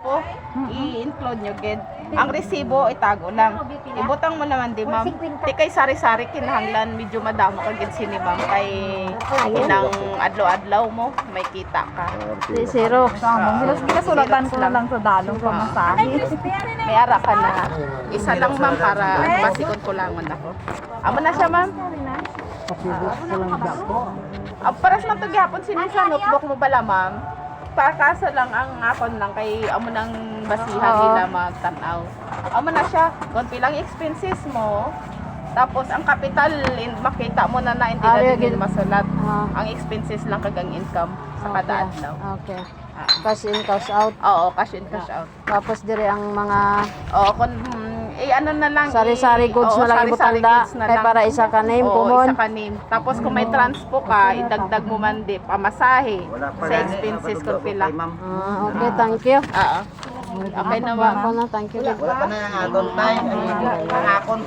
po, i-include nyo gid. Ang resibo itago lang. Ibutang mo naman di ma'am. Di kay sari-sari kinahanglan medyo madamo ka gid sini ma'am kay inang adlaw-adlaw mo may kita ka. Zero. Sulatan ko na lang sa dalong pamasahe. May ara ka na. Isa lang ma'am para basikon ko lang ako. Amo na siya ma'am. Paras man to gihapon sini sa notebook mo bala ma'am. Kaso lang ang akon lang kay amo nang basihan nila magtanaw. Amo na siya, kung pilang expenses mo, tapos ang capital makita mo na hindi na din masulat. Ang expenses lang kagang income sa kada adlaw. Okay. Cash in, cash out. Oo, cash in, cash out. Tapos dire ang mga Kung ano na lang sari-sari goods na lang ibutanda kay para isa ka name kumon. Isa ka name. Tapos kung may transpo ka, idagdag mo man di pamasahe sa expenses kung pila. Okay, thank you. Oo. Okay na Ako ma'am. na, thank you. Wala pa na yung agon tayo. Ang akon.